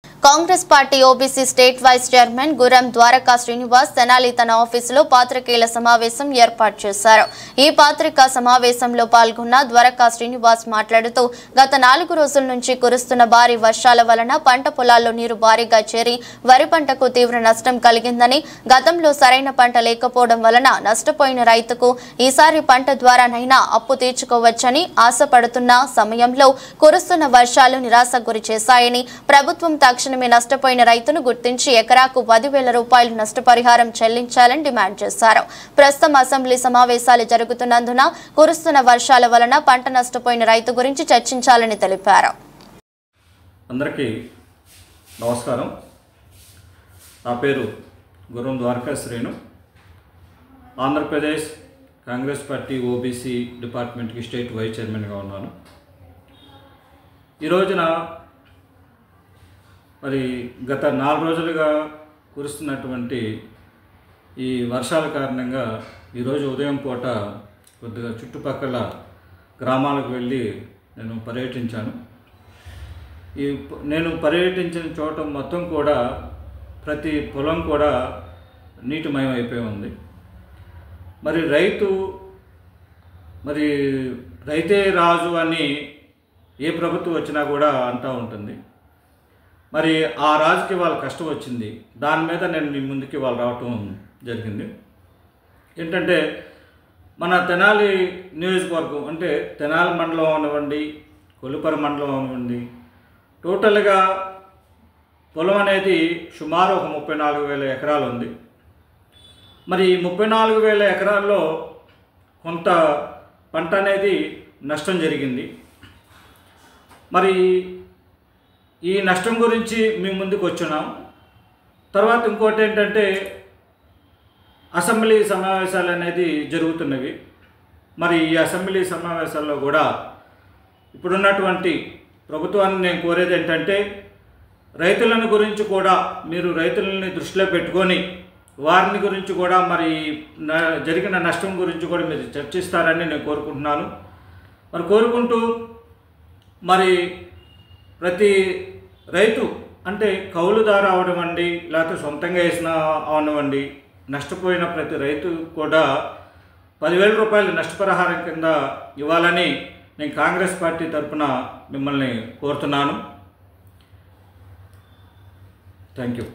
Congress party OBC state vice chairman Guram Dwaraka Srinivas Tenali తన ఆఫీసులో పాత్రికేయుల సమావేశం ఏర్పాటు చేశారు. ఈ పాత్రికా సమావేశంలో పాల్గొన్న ద్వారకా శ్రీనివాస్ మాట్లాడుతూ గత 4 రోజుల నుంచి కురుస్తున్న భారీ వర్షాల వలన పంట పొలాల్లో నీరు భారీగా చేరి వరి పంటకు తీవ్ర నష్టం కలిగిందని, గతంలో సరైన పంట లేకపోవడం వలన నష్టపోయిన రైతుకు ఈసారి పంట ద్వారానైనా అప్పు తీర్చుకోవచ్చని ఆశపడుతున్న సమయంలో కురుస్తున్న వర్షాలు నిరాశకు గురి చేశాయని, ప్రభుత్వం తక్షణమే నష్టపోయిన రైతును గుర్తించి ఎకరాకు 10,000 రూపాయలు నష్టపరిహారం చెల్లించాలని డిమాండ్ చేశారు. ప్రస్తుతం అసెంబ్లీ సమావేశాలు జరుగుతున్నందున కురుస్తున్న వర్షాల వలన పంట నష్టపోయిన రైతు గురించి చర్చించాలని తెలిపారు. అందరికీ నమస్కారం. నా పేరు గురం ద్వారకా శ్రీను. ఆంధ్రప్రదేశ్ కాంగ్రెస్ పార్టీ ఓబీసీ డిపార్ట్మెంట్కి స్టేట్ వైస్ చైర్మన్గా ఉన్నాను. ఈ రోజున మరి గత 4 రోజులుగా కురుస్తున్నటువంటి ఈ వర్షాల కారణంగా ఈరోజు ఉదయం పూట కొద్దిగా చుట్టుపక్కల గ్రామాలకు వెళ్ళి నేను పర్యటించాను. నేను పర్యటించిన చోట మొత్తం కూడా ప్రతి పొలం కూడా నీటిమయం అయిపోయి ఉంది. మరి రైతే రాజు అని ఏ ప్రభుత్వం వచ్చినా కూడా అంటూ ఉంటుంది. మరి ఆ రాజుకి వాళ్ళ కష్టం వచ్చింది. దాని మీద నేను మీ ముందుకి వాళ్ళు రావటం జరిగింది. ఏంటంటే మన తెనాలి నియోజకవర్గం అంటే తెనాలి మండలం అనివ్వండి, కొల్లిపర మండలం అనివ్వండి, టోటల్గా పొలం అనేది సుమారు ఒక 34,000 ఎకరాలు ఉంది. మరి 34,000 ఎకరాల్లో కొంత పంట అనేది నష్టం జరిగింది. మరి ఈ నష్టం గురించి మీ ముందుకు వచ్చున్నాం. తర్వాత ఇంకోటి ఏంటంటే అసెంబ్లీ సమావేశాలు అనేది జరుగుతున్నవి. మరి ఈ అసెంబ్లీ సమావేశాల్లో కూడా ఇప్పుడున్నటువంటి ప్రభుత్వాన్ని నేను కోరేది ఏంటంటే రైతులను గురించి కూడా మీరు రైతులని దృష్టిలో పెట్టుకొని వారిని గురించి కూడా మరి జరిగిన నష్టం గురించి కూడా మీరు చర్చిస్తారని నేను కోరుకుంటున్నాను. మరి కోరుకుంటూ మరి ప్రతి రైతు అంటే కౌలుదారు అవనివ్వండి, లేకపోతే సొంతంగా వేసిన అవనివ్వండి, నష్టపోయిన ప్రతి రైతు కూడా 10,000 రూపాయలు నష్టపరిహారం కింద ఇవ్వాలని నేను కాంగ్రెస్ పార్టీ తరఫున మిమ్మల్ని కోరుతున్నాను. Thank you.